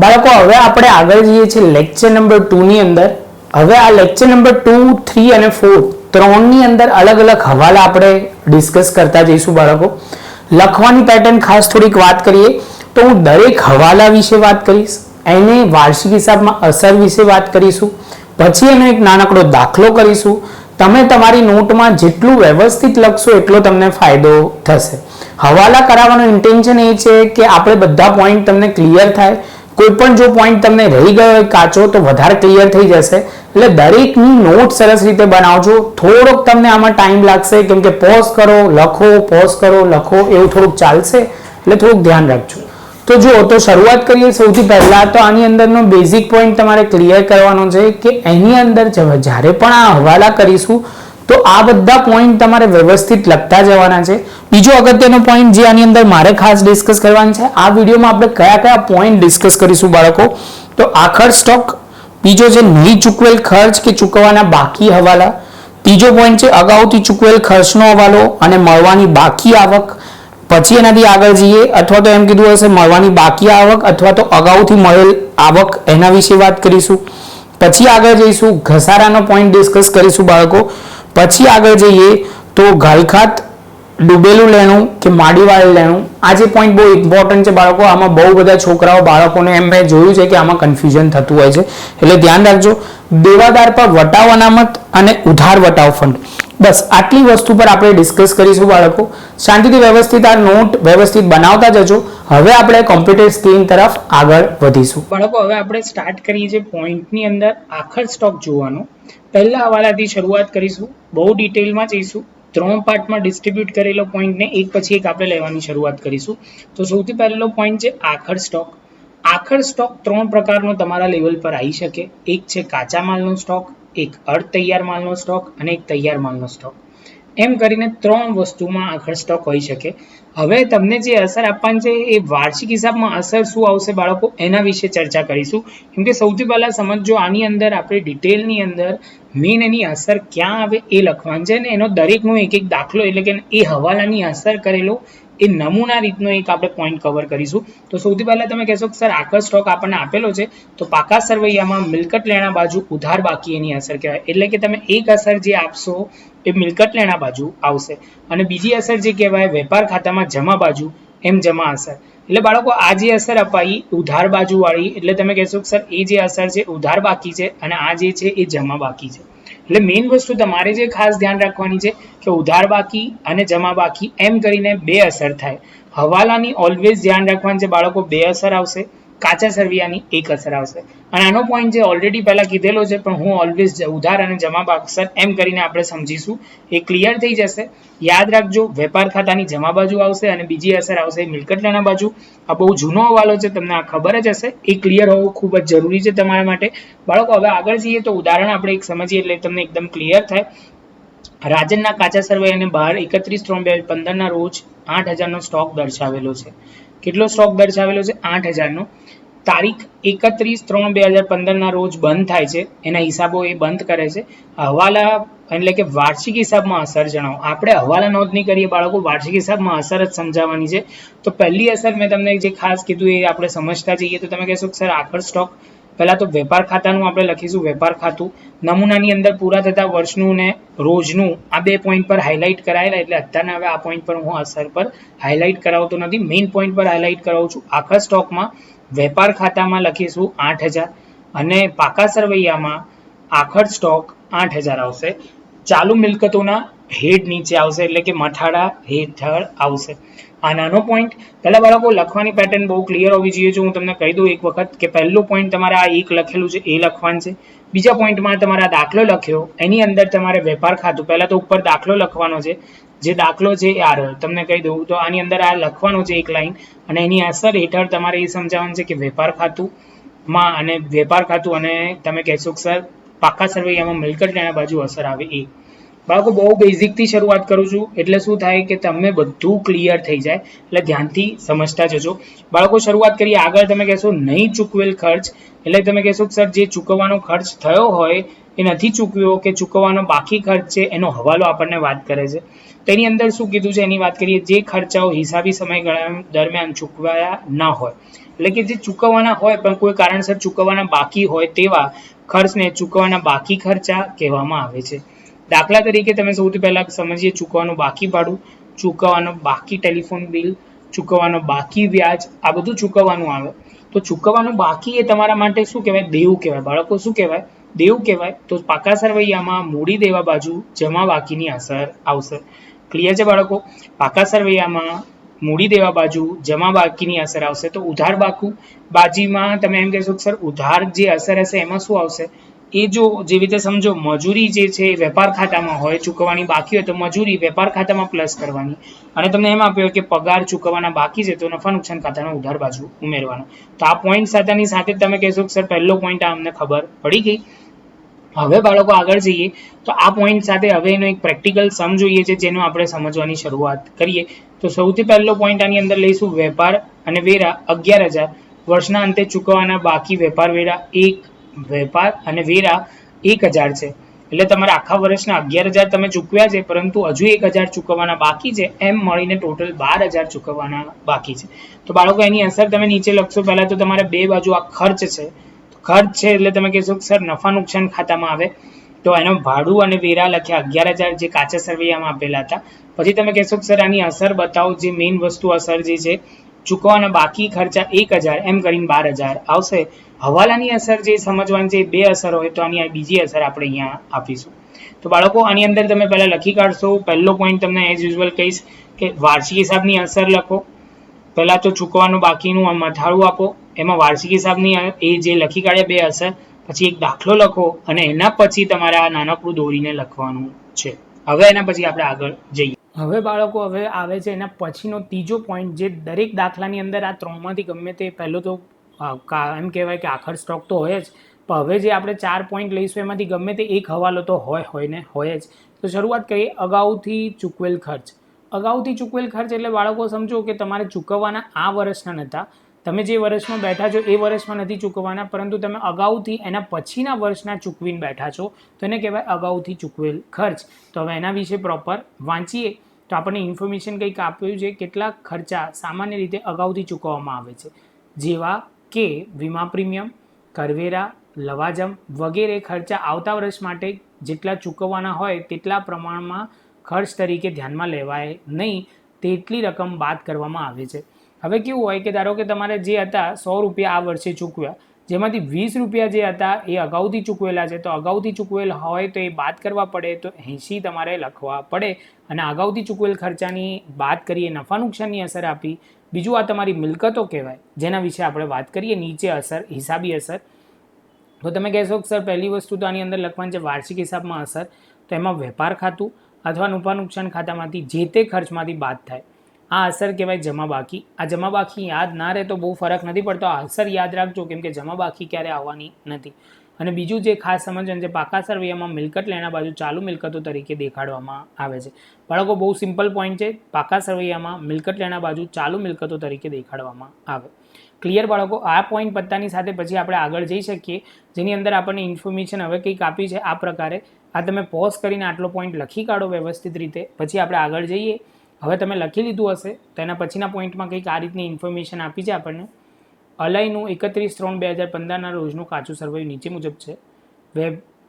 બાળકો હવે આપણે આગળ જઈએ છીએ લેક્ચર નંબર 2 ની અંદર. હવે આ લેક્ચર નંબર 2, 3 અને 4 ત્રણની અંદર અલગ અલગ હવાલા આપણે ડિસ્કસ કરતા જઈશું બાળકો. લખવાની પેટર્ન ખાસ થોડીક વાત કરીએ તો હું દરેક હવાલા વિશે વાત કરીશ, એને વાર્ષિક હિસાબમાં અસર વિશે વાત કરીશું, પછી એનો એક નાનકડો દાખલો કરીશું. તમે તમારી નોટમાં જેટલું વ્યવસ્થિત લખશો એટલો તમને ફાયદો થશે. હવાલા કરાવવાનો ઇન્ટેન્શન એ છે કે આપણે બધા પોઈન્ટ તમને ક્લિયર થાય. કોઈ પણ જો પોઈન્ટ તમને રહી ગયો હોય કાચો તો વધારે ક્લિયર થઈ જશે. એટલે દરેકની નોટ સરસ રીતે બનાવજો. થોડોક તમને આમાં ટાઈમ લાગશે કેમ કે પોઝ કરો લખો, પોઝ કરો લખો એવું થોડુંક ચાલશે, એટલે થોડુંક ધ્યાન રાખજો. તો જુઓ, તો શરૂઆત કરીએ. સૌથી પહેલા તો આની અંદરનો બેઝિક પોઈન્ટ તમારે ક્લિયર કરવાનો છે કે એની અંદર જ્યારે પણ આ હવાલા કરીશું તો આ બધા પોઈન્ટ તમારે વ્યવસ્થિત લખતા જવાના છે. બીજો અગત્યનો પોઈન્ટ જે આની અંદર મારે ખાસ ડિસ્કસ કરવાનો છે, આ વિડીયોમાં આપણે કયા કયા પોઈન્ટ ડિસ્કસ કરીશું બાળકો, તો આખર સ્ટોક, બીજો છે નહીં ચૂકવેલ ખર્ચ કે ચૂકવવાના બાકી હવાલા, ત્રીજો પોઈન્ટ છે અગાઉથી ચૂકવેલ ખર્ચનો હવાલો અને મળવાની બાકી આવક. પછી એનાથી આગળ જઈએ, અથવા તો એમ કીધું હશે મળવાની બાકી આવક અથવા તો અગાઉથી મળેલ આવક, એના વિશે વાત કરીશું. પછી આગળ જઈશું, ઘસારાનો પોઈન્ટ ડિસ્કસ કરીશું બાળકો. પછી આગળ જઈએ તો ઘાલખાત, ડૂબેલું લેણું કે માડીવાળું લેણું. આ જે પોઈન્ટ બહુ ઇમ્પોર્ટન્ટ છે બાળકો. આમાં બહુ બધા છોકરાઓ બાળકોને એમ મેં જોયું છે કે આમાં કન્ફ્યુઝન થતું હોય છે, એટલે ધ્યાન રાખજો. દેવાદાર પર વટાવ અનામત અને ઉધાર વટાવ ફંડ. બસ આટલી વસ્તુ પર આપણે ડિસ્કસ કરીશું બાળકો. શાંતિથી વ્યવસ્થિત આ નોટ વ્યવસ્થિત બનાવતા જજો. હવે આપણે કોમ્પ્યુટર સ્ક્રીન તરફ આગળ વધીશું બાળકો. હવે આપણે સ્ટાર્ટ કરીએ છીએ પોઈન્ટની અંદર આખર સ્ટોક જોવાનો. પહેલા હવાલાથી શરૂઆત કરીશું, બહુ ડિટેલમાં જઈશું. 3 પાર્ટમાં ડિસ્ટ્રીબ્યુટ કરેલો પોઈન્ટને એક પછી એક આપણે લેવાની શરૂઆત કરીશું. તો સૌથી પહેલો પોઈન્ટ છે આખર સ્ટોક. આખર સ્ટોક 3 પ્રકારનો તમારા લેવલ પર આવી શકે. એક છે કાચા માલનો સ્ટોક, એક અર્ધ તૈયાર માલનો સ્ટોક અને એક તૈયાર માલનો સ્ટોક. એમ કરીને 3 વસ્તુમાં આખર સ્ટોક હોઈ શકે. હવે તમને જે અસર આપવાની છે એ વાર્ષિક હિસાબમાં અસર શું આવશે બાળકો, એના વિશે ચર્ચા કરીશું. કેમ કે સૌથી પહેલા સમજો, આની અંદર આપણે ડિટેલની અંદર મેન એની અસર ક્યાં આવે એ લખવાનું છે ને એનો દરેકનો એક એક દાખલો, એટલે કે એ હવાલાની અસર કરેલો એ નમૂના રીતનો એક આપણે પોઈન્ટ કવર કરીશું. તો સૌથી પહેલા તમે કહેશો કે સર આખર સ્ટોક આપણને આપેલો છે તો પાકા સરવૈયામાં મિલકત લેણા બાજુ ઉધાર બાકી એની અસર કહેવાય. એટલે કે તમે એક અસર જે આપશો એ મિલકત લેણા બાજુ આવશે, અને બીજી અસર જે કહેવાય વેપાર ખાતામાં જમા બાજુ, એમ જમા અસર. એટલે બાળકો આ જે અસર અપાઈ ઉધાર બાજુ વાળી, એટલે તમે કહેશો કે સર એ જે અસર છે ઉધાર બાકી છે અને આ જે છે એ જમા બાકી છે. એટલે મેઇન વસ્તુ તમારે જે ખાસ ધ્યાન રાખવાની છે કે ઉધાર બાકી અને જમા બાકી એમ કરીને 2 અસર થાય. હવાલાની ઓલવેઝ ધ્યાન રાખવાની છે બાળકો, 2 અસર આવશે. કાચા સરવૈયાની 1 અસર આવશે. અને આનો પોઈન્ટ જે ઓલરેડી પહેલા કીધેલો છે પણ હું ઓલવેઝ ઉધાર અને જમા અસર એમ કરીને આપણે સમજીશું, એ ક્લિયર થઈ જશે. યાદ રાખજો, વેપાર ખાતાની જમા બાજુ આવશે અને બીજી અસર આવશે મિલકત લેણા બાજુ. આ બહુ જૂનો હવાલો છે, તમને આ ખબર જ હશે. એ ક્લિયર હોવું ખૂબ જ જરૂરી છે તમારા માટે બાળકો. હવે આગળ જઈએ તો ઉદાહરણ આપણે એક સમજીએ એટલે તમને એકદમ ક્લિયર થાય. રાજનના કાચા સરવૈયાને બહાર 31/3/2015 ના રોજ 8,000 નો સ્ટોક દર્શાવેલો છે. કેટલો સ્ટોક દર્શાવેલો છે? 8,000 નો. તારીખ 31/3/2015 ના રોજ બંધ થાય છે. એના હિસાબો એ બંધ કરે છે. હવાલા એટલે કે વાર્ષિક હિસાબમાં અસર જણાવો. આપણે હવાલા નોંધ નહીં કરીએ બાળકો, વાર્ષિક હિસાબમાં અસર જ સમજાવવાની છે. તો પહેલી અસર મેં તમને જે ખાસ કીધું એ આપણે સમજતા જઈએ. તો તમે કહેશો કે સર આખર સ્ટોક, પહેલા તો વેપાર ખાતાનું આપણે લખીશું. વેપાર ખાતું નમૂનાની અંદર પૂરા થતા વર્ષનું ને રોજનું આ 2 પોઈન્ટ પર હાઇલાઇટ કરાયેલા, એટલે અત્યારના હવે આ પોઈન્ટ પર હું અસર પર હાઇલાઇટ કરાવતો નથી, મેઇન પોઈન્ટ પર હાઇલાઇટ કરાવું છું. આખર સ્ટોકમાં વેપાર ખાતામાં લખીશું 8,000 અને પાકા સરવૈયામાં આખર સ્ટોક 8,000 આવશે. ચાલુ મિલકતોના હેડ નીચે આવશે, એટલે કે મથાળા હેઠળ આવશે. આ નાનો પોઈન્ટ પહેલા બાળકો લખવાની પેટર્ન બહુ ક્લિયર હોવી જોઈએ. જો હું તમને કહી દઉં એક વખત કે પહેલો પોઈન્ટ તમારે આ એક લખેલું છે એ લખવાનું છે. બીજા પોઈન્ટમાં તમારે આ દાખલો લખ્યો, એની અંદર તમારે વેપાર ખાતું, પહેલા તો ઉપર દાખલો લખવાનો છે. જે દાખલો છે એ આ રહ્યો, તમને કહી દઉં તો આની અંદર આ લખવાનો છે એક લાઈન, અને એની અસર હેઠળ તમારે એ સમજાવવાનું છે કે વેપાર ખાતું અને વેપાર ખાતું અને તમે કહેશો કે સર પાકા સરવૈયામાં મિલકત લેણા બાજુ અસર આવે એ. બાળકો બહુ બેઝિક થી શરૂઆત કરું છું એટલે શું થાય કે તમને બધું ક્લિયર થઈ જાય, એટલે ધ્યાનથી સમજતા જજો બાળકો. શરૂઆત કરીએ. આગળ તમે કહેશો નહીં ચૂકવેલ ખર્ચ, એટલે તમે કહેશો કે સર જે ચૂકવવાનો ખર્ચ થયો હોય એ નથી ચૂકવ્યો કે ચૂકવવાનો બાકી ખર્ચ છે એનો હવાલો આપણને વાત કરે છે. તેની અંદર શું કીધું છે એની વાત કરીએ. જે ખર્ચાઓ હિસાબી સમયગાળા દરમિયાન ચૂકવાયા ના હોય, એટલે કે જે ચૂકવવાના હોય પણ કોઈ કારણસર ચૂકવવાના બાકી હોય તેવા ખર્ચને ચૂકવવાના બાકી ખર્ચા કહેવામાં આવે છે. દાખલા તરીકે તમે સૌથી પહેલા સમજીએ ચૂકવવાનું બાકી ભાડું, ચૂકવવાનો બાકી ટેલિફોન બિલ, ચૂકવવાનો બાકી વ્યાજ, આ બધું ચૂકવવાનું આવે. તો ચૂકવવાનું બાકી એ તમારા માટે શું કહેવાય? દેવું કહેવાય. બાળકો શું કહેવાય? દેવું કહેવાય. તો પાકા સરવૈયામાં મૂડી દેવા બાજુ જમા બાકીની અસર આવશે. ક્લિયર છે બાળકો? પાકા સરવૈયામાં મૂડી દેવા બાજુ જમા બાકીની અસર આવશે. તો ઉધાર બાજીમાં તમે એમ કહેશો કે સર ઉધાર જે અસર હશે એમાં શું આવશે? એ જો જેવી રીતે સમજો મજૂરી જે છે વેપાર ખાતામાં હોય, ચૂકવવાની બાકી હોય તો મજૂરી વેપાર ખાતામાં પ્લસ કરવાની, અને તમને એમ આપ્યો કે પગાર ચૂકવવાના બાકી છે તો નફા નુકસાન ખાતાનો ઉધાર બાજુ ઉમેરવાનો. તો આ પોઈન્ટ સાથેની સાથે તમે કહેશો કે સર પહેલો પોઈન્ટ આ અમને ખબર પડી ગઈ. હવે બાળકો આગળ જઈએ તો આ પોઈન્ટ સાથે હવે એનો એક પ્રેક્ટિકલ સમ જોઈએ છે જેનો આપણે સમજવાની શરૂઆત કરીએ. તો સૌથી પહેલો પોઈન્ટ આની અંદર લઈશું વેપાર અને વેરા 11,000, વર્ષના અંતે ચૂકવવાના બાકી વેપાર વેરા 1, વેપાર અને વેરા 1,000 છે. એટલે તમારા આખા વર્ષના 11,000 તમે ચૂકવ્યા છે પરંતુ હજુ 1,000 ચૂકવવાના બાકી છે, એમ મળીને ટોટલ 12,000 ચૂકવવાના બાકી છે. તો બાળકો એની અસર તમે નીચે લખશો. પહેલા તો તમારે બે બાજુ આ ખર્ચ છે, ખર્ચ છે એટલે તમે કહેશો કે સર નફા નુકસાન ખાતામાં આવે તો એનો ભાડું અને વેરા લખ્યા 11,000 જે કાચા સરવૈયામાં આપેલા હતા. પછી તમે કહેશો કે સર આની અસર બતાવો, જે મેઇન વસ્તુ અસર જે છે ચૂકવવાના બાકી ખર્ચા 1,000 એમ કરીને 12,000 આવશે. હવાલાની અસર જે સમજવાની છે બે અસર હોય તો આની બીજી અસર આપણે અહીંયા આપીશું. તો બાળકો આની અંદર તમે પહેલા લખી કાઢશો. પહેલો પોઈન્ટ તમને એઝ યુઝ્યુઅલ કહીશ કે વાર્ષિક હિસાબની અસર લખો. પહેલા તો ચૂકવવાનું બાકીનું મથાળું આપો, એમાં વાર્ષિક હિસાબની એ જે લખી કાઢ્યા બે અસર, પછી એક દાખલો લખો અને એના પછી તમારે આ નાનકડું દોરીને લખવાનું છે. હવે એના પછી આપણે આગળ જઈએ. હવે બાળકો હવે આવે છે એના પછીનો ત્રીજો પોઈન્ટ, જે દરેક દાખલાની અંદર આ ત્રણમાંથી ગમે તે પહેલો તો એમ કહેવાય કે આખર સ્ટોક તો હોય જ, પણ હવે જે આપણે 4 પોઈન્ટ લઈશું એમાંથી ગમે તે એક હવાલો તો હોય જ. તો શરૂઆત કરીએ અગાઉથી ચૂકવેલ ખર્ચ. અગાઉથી ચૂકવેલ ખર્ચ એટલે બાળકો સમજો કે તમારે ચૂકવવાના આ વર્ષના નહોતા, તમે જે વર્ષમાં બેઠા છો એ વર્ષમાં નથી ચૂકવવાના, પરંતુ તમે અગાઉથી એના પછીના વર્ષના ચૂકવીને બેઠા છો તો એને કહેવાય અગાઉથી ચૂકવેલ ખર્ચ. તો હવે એના વિશે પ્રોપર વાંચીએ તો આપણને ઇન્ફોર્મેશન કંઈક આપ્યું છે. કેટલાક ખર્ચા સામાન્ય રીતે અગાઉથી ચૂકવવામાં આવે છે, જેવા કે વીમા પ્રીમિયમ, કરવેરા, લવાજમ વગેરે ખર્ચા આવતા વર્ષ માટે જેટલા ચૂકવવાના હોય તેટલા પ્રમાણમાં ખર્ચ તરીકે ધ્યાનમાં લેવાય નહીં, તેટલી રકમ બાદ કરવામાં આવે છે. હવે કેવું હોય કે ધારો કે તમારે જે હતા 100 રૂપિયા આ વર્ષે ચૂકવ્યા, જેમાંથી 20 રૂપિયા જે હતા એ અગાઉથી ચૂકવેલા છે, તો અગાઉથી ચૂકવેલ હોય તો એ બાદ કરવા પડે, તો 80 તમારે લખવા પડે. અને અગાઉથી ચૂકવેલ ખર્ચાની બાદ કરીએ નફા નુકસાનની અસર આપી. બીજું આ તમારી મિલકતો કહેવાય, જેના વિશે આપણે વાત કરીએ નીચે અસર, હિસાબી અસર. તો તમે કહેશો કે સર પહેલી વસ્તુ તો આની અંદર લખવાની છે વાર્ષિક હિસાબમાં અસર, તો એમાં વેપાર ખાતું અથવા નફા નુકસાન ખાતામાંથી જે તે ખર્ચમાંથી બાદ થાય, આ અસર કહેવાય જમા બાકી. આ જમા બાકી યાદ ના રહે તો બહુ ફરક નથી પડતો, આ અસર યાદ રાખજો કેમ કે જમા બાકી ક્યારે આવવાની નથી. અને બીજું જે ખાસ સમજવાનું છે, પાકા સરવૈયામાં મિલકત લેણા બાજુ ચાલુ મિલકતો તરીકે દેખાડવામાં આવે છે. બાળકો બહુ સિમ્પલ પોઈન્ટ છે, પાકા સરવૈયામાં મિલકત લેણા બાજુ ચાલુ મિલકતો તરીકે દેખાડવામાં આવે. ક્લિયર બાળકો? આ પોઈન્ટ પત્તાની સાથે પછી આપણે આગળ જઈ શકીએ, જેની અંદર આપણને ઇન્ફોર્મેશન હવે કંઈક આપી છે આ પ્રકારે. આ તમે પોઝ કરીને આટલો પોઈન્ટ લખી કાઢો વ્યવસ્થિત રીતે, પછી આપણે આગળ જઈએ. હવે તમે લખી લીધું હશે તો એના પછીના પોઈન્ટમાં કંઈક આ રીતની ઇન્ફોર્મેશન આપી છે આપણને. અલયનું 31/3/2015ના રોજનું કાચું સરવૈયું નીચે મુજબ છે.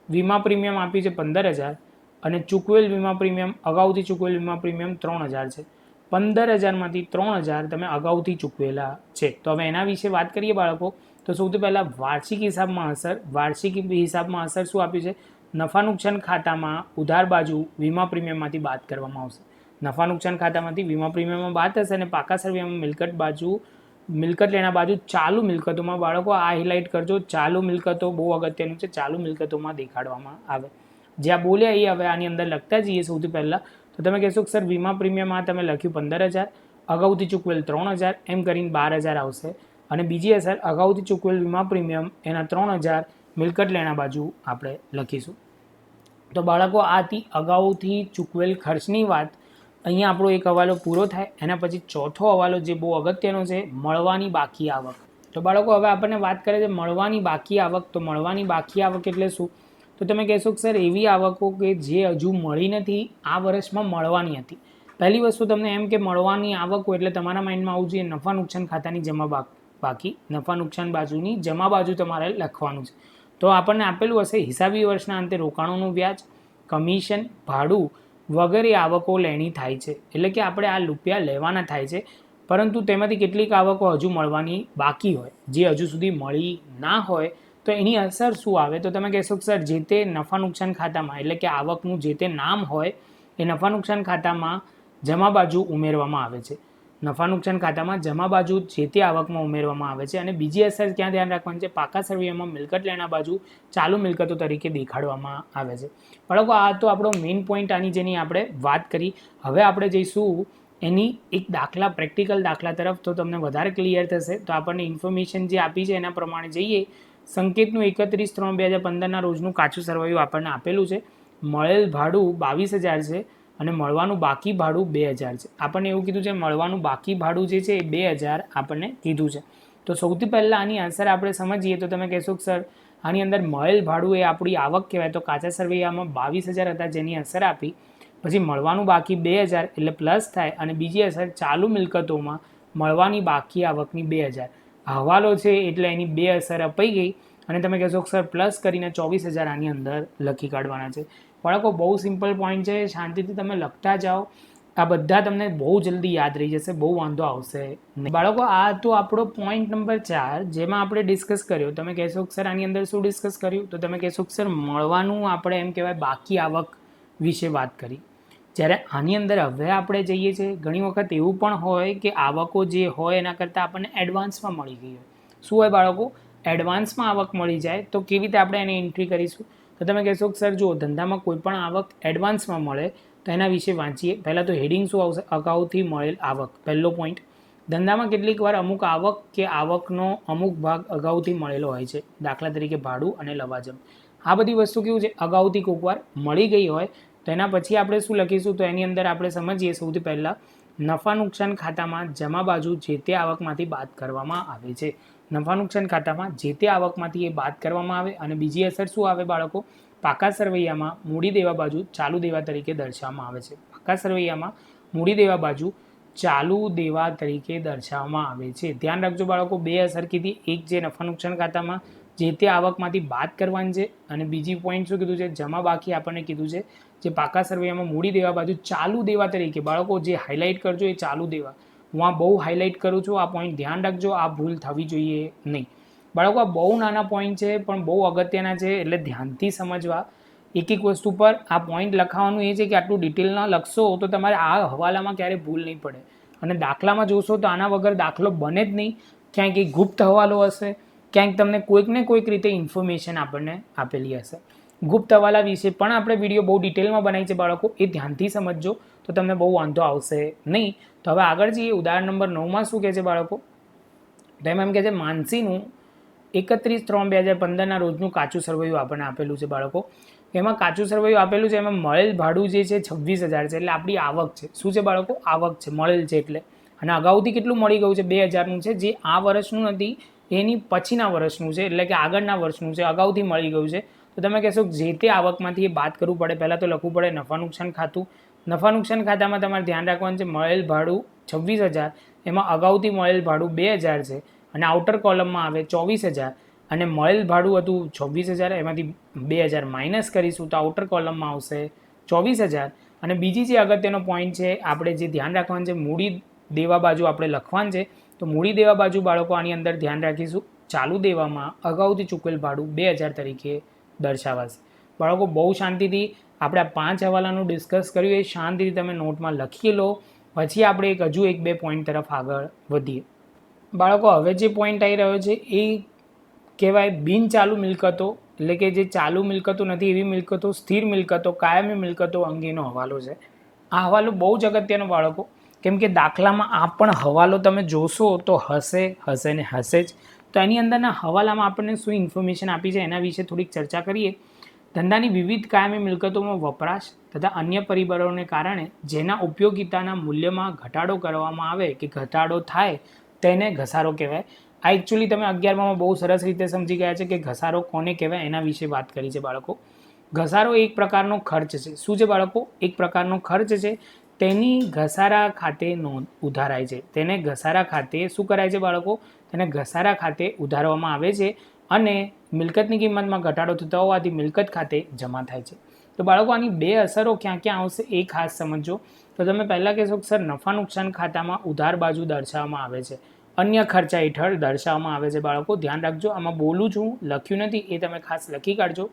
વીમા પ્રીમિયમ આપી છે 15,000 અને ચૂકવેલ વીમા પ્રીમિયમ, અગાઉથી ચૂકવેલ વીમા પ્રીમિયમ 3,000 છે. 15,000માંથી 3,000 તમે અગાઉથી ચૂકવેલા છે. તો હવે એના વિશે વાત કરીએ બાળકો. તો સૌથી પહેલાં વાર્ષિક હિસાબમાં અસર. વાર્ષિક હિસાબમાં અસર શું આપ્યું છે? નફા નુકસાન ખાતામાં ઉધાર બાજુ વીમા પ્રીમિયમમાંથી બાદ કરવામાં આવશે. નફા નુકસાન ખાતામાંથી વીમા પ્રીમિયમમાં બાદ થશે અને પાકા સરવૈયામાં મિલકત લેણા બાજુ ચાલુ મિલકતોમાં, બાળકો આ હાઇલાઇટ કરજો, ચાલુ મિલકતો બહુ અગત્યનું છે, ચાલુ મિલકતોમાં દેખાડવામાં આવે. જ્યાં બોલ્યા એ હવે આની અંદર લખતા જઈએ. સૌથી પહેલાં તો તમે કહેશો કે સર વીમા પ્રીમિયમમાં તમે લખ્યું 15,000, અગાઉથી ચૂકવેલ 3,000 એમ કરીને 12,000 આવશે. અને બીજી અસર અગાઉથી ચૂકવેલ વીમા પ્રીમિયમ એના 3,000 મિલકત લેણા બાજુ આપણે લખીશું. તો બાળકો આથી અગાઉથી ચૂકવેલ ખર્ચની વાત. અહીંયા આપણો એક હવાલો પૂરો થાય. એના પછી ચોથો હવાલો જે બહુ અગત્યનો છે, મળવાની બાકી આવક. તો બાળકો હવે આપણને વાત કરે છે મળવાની બાકી આવક. તો મળવાની બાકી આવક એટલે શું? તો તમે કહેશો કે સર એવી આવકો કે જે હજુ મળી નથી, આ વર્ષમાં મળવાની હતી. પહેલી વસ્તુ તમને એમ કે મળવાની આવક એટલે તમારા માઇન્ડમાં આવવું જોઈએ નફા નુકસાન ખાતાની બાકી નફા નુકસાન બાજુની જમા બાજુ તમારે લખવાનું છે. તો આપણને આપેલું હશે હિસાબી વર્ષના અંતે રોકાણોનું વ્યાજ, કમિશન, ભાડું વગેરે આવકો લેણી થાય છે. એટલે કે આપણે આ રૂપિયા લેવાના થાય છે, પરંતુ તેમાંથી કેટલીક આવકો હજુ મળવાની બાકી હોય, જે હજુ સુધી મળી ના હોય, તો એની અસર શું આવે? તો તમે કહેશો કે સર જે તે નફા નુકસાન ખાતામાં, એટલે કે આવકનું જે તે નામ હોય એ નફા નુકસાન ખાતામાં જમા બાજુ ઉમેરવામાં આવે છે. નફા નુકસાન ખાતામાં જમા બાજુ જે તે આવકમાં ઉમેરવામાં આવે છે. અને બીજી અસર ક્યાં ધ્યાન રાખવાની છે? પાકા સરવૈયામાં મિલકત લેણા બાજુ ચાલુ મિલકતો તરીકે દેખાડવામાં આવે છે. બાળકો આ તો આપણો મેઇન પોઈન્ટ આની જેની આપણે વાત કરી. હવે આપણે જઈશું એની એક દાખલા, પ્રેક્ટિકલ દાખલા તરફ, તો તમને વધારે ક્લિયર થશે. તો આપણને ઇન્ફોર્મેશન જે આપી છે એના પ્રમાણે જઈએ. સંકેતનું 31/3/2015 રોજનું કાચું સરવૈયું આપણને આપેલું છે. મળેલ ભાડું 22,000 છે અને મળવાનું બાકી ભાડું 2,000 છે. આપણને એવું કીધું છે મળવાનું બાકી ભાડું જે છે એ 2,000 આપણને કીધું છે. તો સૌથી પહેલાં આની આન્સર આપણે સમજીએ તો તમે કહેશો કે સર આની અંદર મળેલ ભાડું એ આપણી આવક કહેવાય. તો કાચા સરવૈયામાં 22,000 હતા જેની અસર આપી, પછી મળવાનું બાકી 2,000 એટલે પ્લસ થાય, અને બીજી અસર ચાલુ મિલકતોમાં મળવાની બાકી આવકની 2,000 હવાલો છે એટલે એની 2 અસર અપાઈ ગઈ. અને તમે કહેશો કે સર પ્લસ કરીને 24,000 આની અંદર લખી કાઢવાના છે. બાળકો બહુ સિમ્પલ પોઈન્ટ છે, શાંતિથી તમે લખતા જાઓ, આ બધા તમને બહુ જલ્દી યાદ રહી જશે, બહુ વાંધો આવશે નહીં. બાળકો આ તો આપણો પોઈન્ટ નંબર 4 જેમાં આપણે ડિસ્કસ કર્યો. તમે કહેશો કે સર આની અંદર શું ડિસ્કસ કર્યું? તો તમે કહેશો કે સર મળવાનું આપણે એમ કહેવાય બાકી આવક વિશે વાત કરી. જ્યારે આની અંદર હવે આપણે જઈએ છીએ, ઘણી વખત એવું પણ હોય કે આવકો જે હોય એના કરતાં આપણને એડવાન્સમાં મળી ગઈ હોય. શું હોય બાળકો? એડવાન્સમાં આવક મળી જાય તો કેવી રીતે આપણે એને એન્ટ્રી કરીશું? તો તમે કહેશો કે સર જો ધંધામાં કોઈ પણ આવક એડવાન્સમાં મળે તો એના વિશે વાંચીએ. પહેલાં તો હેડિંગ શું આવશે? અગાઉથી મળેલ આવક. પહેલો પોઈન્ટ, ધંધામાં કેટલીક વાર અમુક આવક કે આવકનો અમુક ભાગ અગાઉથી મળેલો હોય છે. દાખલા તરીકે ભાડું અને લવાજમ. આ બધી વસ્તુ કેવું છે? અગાઉથી કોઈક વાર મળી ગઈ હોય. તો એના પછી આપણે શું લખીશું? તો એની અંદર આપણે સમજીએ સૌથી પહેલાં નફા નુકસાન ખાતામાં જમા બાજુ જે તે આવકમાંથી બાદ કરવામાં આવે છે. નફા નુકસાન ખાતામાં જે તે આવકમાંથી એ બાદ કરવામાં આવે. અને બીજી અસર શું આવે બાળકો? પાકા સરવૈયામાં મૂડી દેવા બાજુ ચાલુ દેવા તરીકે દર્શાવવામાં આવે છે. પાકા સરવૈયામાં મૂડી દેવા બાજુ ચાલુ દેવા તરીકે દર્શાવવામાં આવે છે. ધ્યાન રાખજો બાળકો, 2 અસર કીધી. એક જે નફા નુકસાન ખાતામાં જે તે આવકમાંથી બાદ કરવાની છે, અને બીજી પોઈન્ટ શું કીધું છે? જમા બાકી આપણને કીધું છે જે પાકા સરવૈયામાં મૂડી દેવા બાજુ ચાલુ દેવા તરીકે. બાળકો જે હાઇલાઇટ કરજો એ ચાલુ દેવા, હું આ બહુ હાઇલાઇટ કરું છું, આ પોઈન્ટ ધ્યાન રાખજો, આ ભૂલ થવી જોઈએ નહીં. બાળકો આ બહુ નાના પોઈન્ટ છે પણ બહુ અગત્યના છે, એટલે ધ્યાનથી સમજવા. એક એક વસ્તુ પર આ પોઈન્ટ લખાવાનું એ છે કે આટલું ડિટેલમાં લખશો તો તમારે આ હવાલામાં ક્યારેય ભૂલ નહીં પડે. અને દાખલામાં જોશો તો આના વગર દાખલો બને જ નહીં. ક્યાંક એક ગુપ્ત હવાલો હશે, ક્યાંક તમને કોઈક ને કોઈક રીતે ઇન્ફોર્મેશન આપણને આપેલી હશે. ગુપ્ત હવાલા વિશે પણ આપણે વિડીયો બહુ ડિટેલમાં બનાવી છે બાળકો, એ ધ્યાનથી સમજજો તો તમને બહુ વાંધો આવશે નહીં. તો હવે આગળ જઈએ. ઉદાહરણ નંબર 9માં શું કહે છે બાળકો? તો એમ એમ કહે છે માનસીનું 31/3/2015 રોજનું કાચું સરવૈયું આપણને આપેલું છે બાળકો. એમાં કાચું સરવૈયું આપેલું છે, એમાં મળેલ ભાડું જે છે 26,000 છે, એટલે આપણી આવક છે. શું છે બાળકો? આવક છે, મળેલ છે એટલે. અને અગાઉથી કેટલું મળી ગયું છે? 2,000નું છે, જે આ વર્ષનું નથી, એની પછીના વર્ષનું છે, એટલે કે આગળના વર્ષનું છે, અગાઉથી મળી ગયું છે. તો તમે કહેશો જે તે આવકમાંથી એ બાદ કરવું પડે. પહેલાં તો લખવું પડે નફા નુકસાન ખાતું. નફા નુકસાન ખાતામાં તમારે ધ્યાન રાખવાનું છે મળેલ ભાડું 26,000, એમાં અગાઉથી મળેલ ભાડું 2,000 છે, અને આઉટર કોલમમાં આવે 24,000, અને મળેલ ભાડું હતું 26,000, એમાંથી 2,000 માઇનસ કરીશું તો આઉટર કોલમમાં આવશે 24,000. અને બીજી જે અગત્યનો પોઈન્ટ છે આપણે જે ધ્યાન રાખવાનું છે, મૂડી દેવા બાજુ આપણે લખવાનું છે. તો મૂડી દેવા બાજુ બાળકો આની અંદર ધ્યાન રાખીશું, ચાલુ દેવામાં અગાઉથી ચૂકવેલ ભાડું 2,000 તરીકે દર્શાવાશે. બાળકો બહુ શાંતિથી આપણે આ 5 હવાલાનું ડિસ્કસ કર્યું એ શાંતિથી તમે નોટમાં લખી લો. પછી આપણે હજુ 1-2 પોઈન્ટ તરફ આગળ વધીએ. બાળકો હવે જે પોઈન્ટ આવી રહ્યો છે એ કહેવાય બિન ચાલુ મિલકતો, એટલે કે જે ચાલુ મિલકતો નથી એવી મિલકતો, સ્થિર મિલકતો, કાયમી મિલકતો અંગેનો હવાલો છે. આ હવાલો બહુ જ અગત્યનો બાળકો, કેમ કે દાખલામાં આ પણ હવાલો તમે જોશો તો હશે ને હશે જ. તો એની અંદરના હવાલામાં આપણને શું ઇન્ફોર્મેશન આપી છે એના વિશે થોડીક ચર્ચા કરીએ. ધંધાની વિવિધ કાયમી મિલકતોમાં વપરાશ તથા અન્ય પરિબળોને કારણે જેના ઉપયોગિતાના મૂલ્યમાં ઘટાડો કરવામાં આવે કે ઘટાડો થાય તેને ઘસારો કહેવાય. આ એકચ્યુઅલી તમે 11માં બહુ સરસ રીતે સમજી ગયા છે કે ઘસારો કોને કહેવાય, એના વિશે વાત કરી છે બાળકો. ઘસારો એક પ્રકારનો ખર્ચ છે. શું છે બાળકો? એક પ્રકારનો ખર્ચ છે. તેની ઘસારા ખાતે નોંધ ઉધારાય છે. તેને ઘસારા ખાતે શું કરાય છે બાળકો? તેને ઘસારા ખાતે ઉધારવામાં આવે છે અને મિલકતની કિંમતમાં ઘટાડો થતો હોવાથી મિલકત ખાતે જમા થાય છે. તો બાળકો આની બે અસરો ક્યાં ક્યાં આવશે એ ખાસ સમજો. તો તમે પહેલાં કહેશો કે સર નફા નુકસાન ખાતામાં ઉધાર બાજુ દર્શાવવામાં આવે છે, અન્ય ખર્ચા હેઠળ દર્શાવવામાં આવે છે. બાળકો ધ્યાન રાખજો, આમાં બોલું છું લખ્યું નથી એ તમે ખાસ લખી કાઢજો.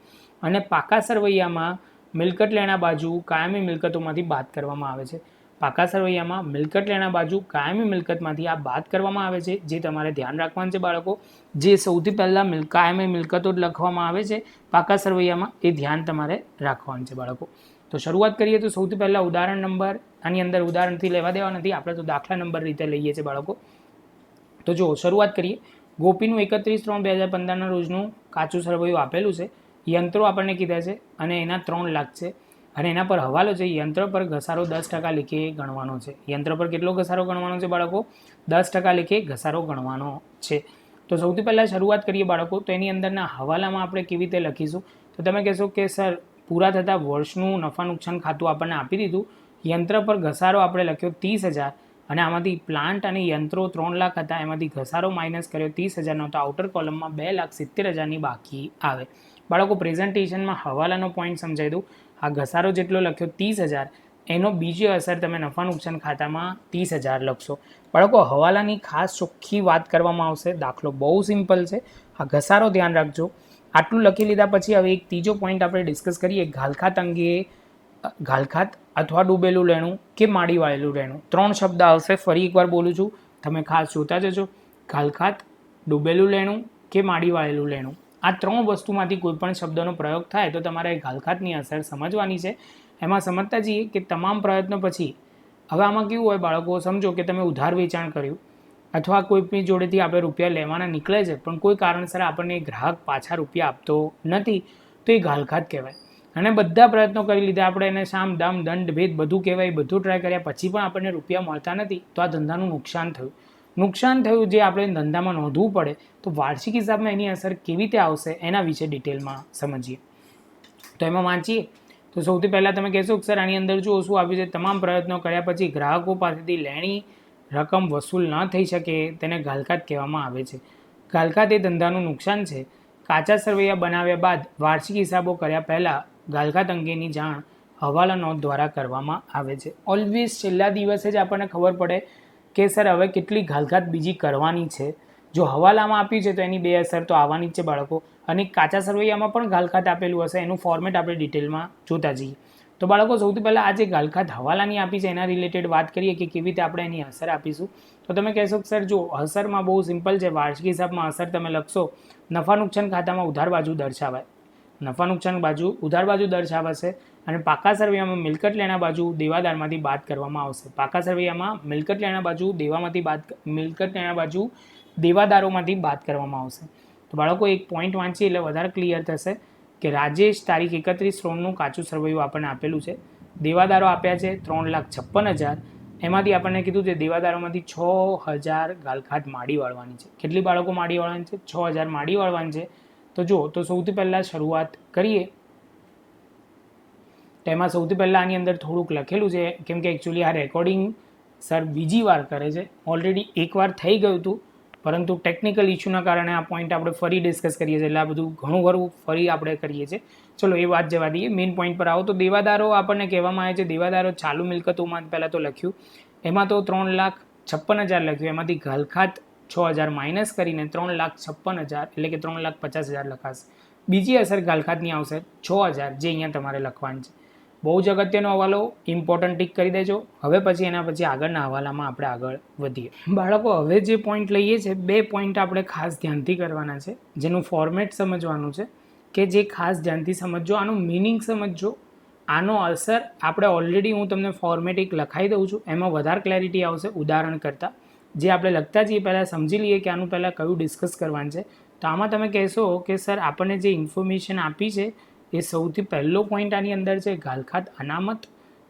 અને પાકા સરવૈયામાં મિલકત લેણા બાજુ કાયમી મિલકતોમાંથી બાદ કરવામાં આવે છે. પાકા સરવૈયામાં મિલકત લેણા બાજુ કાયમી મિલકતમાંથી આ બાદ કરવામાં આવે છે, જે તમારે ધ્યાન રાખવાનું છે બાળકો. જે સૌથી પહેલાં કાયમી મિલકતો જ લખવામાં આવે છે પાકા સરવૈયામાં, એ ધ્યાન તમારે રાખવાનું છે બાળકો. તો શરૂઆત કરીએ તો સૌથી પહેલાં ઉદાહરણ નંબર, આની અંદર ઉદાહરણથી લેવા દેવા નથી, આપણે તો દાખલા નંબર રીતે લઈએ છીએ બાળકો. તો જો શરૂઆત કરીએ. ગોપીનું 31/3/2015ના રોજનું કાચું સરવૈયું આપેલું છે, યંત્રો આપણને કીધા છે અને એના 3 લાખ છે અને એના પર હવાલો છે. યંત્ર પર ઘસારો 10% લેખે ગણવાનો છે. યંત્ર પર કેટલો ઘસારો ગણવાનો છે બાળકો? 10% લેખે ઘસારો ગણવાનો છે. તો સૌથી પહેલાં શરૂઆત કરીએ બાળકો. તો એની અંદરના હવાલામાં આપણે કેવી રીતે લખીશું? તો તમે કહેશો કે સર પૂરા થતા વર્ષનું નફા નુકસાન ખાતું આપણને આપી દીધું, યંત્ર પર ઘસારો આપણે લખ્યો 30,000 અને આમાંથી પ્લાન્ટ અને યંત્રો 3 લાખ હતા, એમાંથી ઘસારો માઇનસ કર્યો 30,000નો, તો આઉટર કોલમમાં 2,70,000ની બાકી આવે. બાળકો પ્રેઝન્ટેશનમાં હવાલાનો પોઈન્ટ સમજાવી દઉં. આ ઘસારો જેટલો લખ્યો 30,000, એનો બીજી અસર તમે નફા નુકસાન ખાતામાં 30,000 લખશો. બાળકો હવાલાની ખાસ ચોખ્ખી વાત કરવામાં આવશે. દાખલો બહુ સિમ્પલ છે, આ ઘસારો ધ્યાન રાખજો. આટલું લખી લીધા પછી હવે એક ત્રીજો પોઈન્ટ આપણે ડિસ્કસ કરીએ. ઘાલખાત અંગે ઘાલખાત અથવા ડૂબેલું લેણું કે માડી વાળેલું લેણું, 3 શબ્દ આવશે. ફરી એકવાર બોલું છું, તમે ખાસ જોતા જજો. ઘાલખાત, ડૂબેલું લેણું કે માડી વાળેલું લેણું, આ 3 વસ્તુમાંથી કોઈ પણ શબ્દનો પ્રયોગ થાય તો તમારે ઘાલખાતની અસર સમજવાની છે. એમાં સમજતા જઈએ કે તમામ પ્રયત્નો પછી હવે આમાં કેવું હોય બાળકો, સમજો કે તમે ઉધાર વેચાણ કર્યું અથવા કોઈની જોડેથી આપણે રૂપિયા લેવાના નીકળે છે, પણ કોઈ કારણસર આપણને ગ્રાહક પાછા રૂપિયા આપતો નથી, તો એ ઘાલખાત કહેવાય. અને બધા પ્રયત્નો કરી લીધા આપણે, એને સામ દામ દંડ ભેદ બધું કહેવાય, બધું ટ્રાય કર્યા પછી પણ આપણને રૂપિયા મળતા નથી, તો આ ધંધાનું નુકસાન થયું. નુકસાન થયું જે આપણે ધંધામાં નોંધવું પડે, તો વાર્ષિક હિસાબમાં એની અસર કેવી રીતે આવશે એના વિશે ડિટેલમાં સમજીએ. તો એમાં વાંચીએ તો સૌથી પહેલાં તમે કહેશો કે સર આની અંદર જો શું આપ્યું છે? તમામ પ્રયત્નો કર્યા પછી ગ્રાહકો પાસેથી લેણી રકમ વસૂલ ન થઈ શકે તેને ઘાલખાત કહેવામાં આવે છે. ઘાલખાત એ ધંધાનું નુકસાન છે. કાચા સરવૈયા બનાવ્યા બાદ વાર્ષિક હિસાબો કર્યા પહેલાં ઘાલખાત અંગેની જાણ હવાલા નોંધ દ્વારા કરવામાં આવે છે. ઓલવેઝ છેલ્લા દિવસે જ આપણને ખબર પડે કે સર હવે કેટલી ઘાલખાત બીજી કરવાની છે. જો હવાલામાં આપ્યું છે તો એની બે અસર તો આવવાની જ છે બાળકો. અને કાચા સરવૈયામાં પણ ઘાલખાત આપેલું હશે, એનું ફોર્મેટ આપણે ડિટેલમાં જોતા જઈએ. તો બાળકો સૌથી પહેલાં આ જે ઘાલખાત હવાલાની આપી છે એના રિલેટેડ વાત કરીએ કે કેવી રીતે આપણે એની અસર આપીશું. તો તમે કહેશો કે સર જો અસરમાં બહુ સિમ્પલ છે. વાર્ષિક હિસાબમાં અસર તમે લખશો, નફા નુકસાન ખાતામાં ઉધાર બાજુ દર્શાવાય, નફા નુકસાન બાજુ ઉધાર બાજુ દર્શાવાશે અને પાકા સરવૈયામાં મિલકત લેણા બાજુ દેવાદારમાંથી બાદ કરવામાં આવશે. પાકા સરવૈયામાં મિલકત લેણા બાજુ મિલકત લેણા બાજુ દેવાદારોમાંથી બાદ કરવામાં આવશે. તો બાળકો એક પોઈન્ટ વાંચીએ એટલે વધારે ક્લિયર થશે કે રાજેશ તારીખ 31/3નું કાચું સરવૈયું આપણને આપેલું છે. દેવાદારો આપ્યા છે 3,56,000, એમાંથી આપણને કીધું છે દેવાદારોમાંથી 6,000 ઘાલખાત માડી વાળવાની છે. કેટલી બાળકો માડી વાળવાની છે? 6,000 માડી વાળવાની છે. તો જો તો સૌથી પહેલાં શરૂઆત કરીએ. તો એમાં સૌથી પહેલાં આની અંદર થોડુંક લખેલું છે, કેમ કે એકચ્યુઅલી આ રેકોર્ડિંગ સર બીજી વાર કરે છે. ઓલરેડી એકવાર થઈ ગયું હતું, પરંતુ ટેકનિકલ ઇસ્યુના કારણે આ પોઈન્ટ આપણે ફરી ડિસ્કસ કરીએ છીએ, એટલે આ બધું ઘણું ખરું ફરી આપણે કરીએ છીએ. ચલો એ વાત જવા દઈએ, મેઇન પોઈન્ટ પર આવો. તો દેવાદારો આપણને કહેવામાં આવે છે, દેવાદારો ચાલુ મિલકતોમાં પહેલાં તો લખ્યું, એમાં તો 3,56,000 લખ્યું, એમાંથી ઘાલખાત 6,000 માઇનસ કરીને 3,56,000 એટલે કે 3,50,000 લખાશે. બીજી અસર ઘાલખાતની આવશે 6,000, જે અહીંયા તમારે લખવાની છે. બહુ જ અગત્યનો હવાલો, ઇમ્પોર્ટન્ટ ટીક કરી દેજો. હવે પછી એના પછી આગળના હવાલામાં આપણે આગળ વધીએ. બાળકો હવે જે પોઈન્ટ લઈએ છીએ, 2 પોઈન્ટ આપણે ખાસ ધ્યાનથી કરવાના છે, જેનું ફોર્મેટ સમજવાનું છે, કે જે ખાસ ધ્યાનથી સમજજો, આનું મિનિંગ સમજજો. આનો અસર આપણે ઓલરેડી હું તમને ફોર્મેટ એક લખાઈ દઉં છું, એમાં વધારે ક્લેરિટી આવશે ઉદાહરણ કરતાં. જે આપણે લખતા જઈએ પહેલાં સમજી લઈએ કે આનું પહેલાં કયું ડિસ્કસ કરવાનું છે. તો આમાં તમે કહેશો કે સર આપણને જે ઇન્ફોર્મેશન આપી છે એ સૌથી પહેલો પોઈન્ટ આની અંદર છે ઘાલખાત અનામત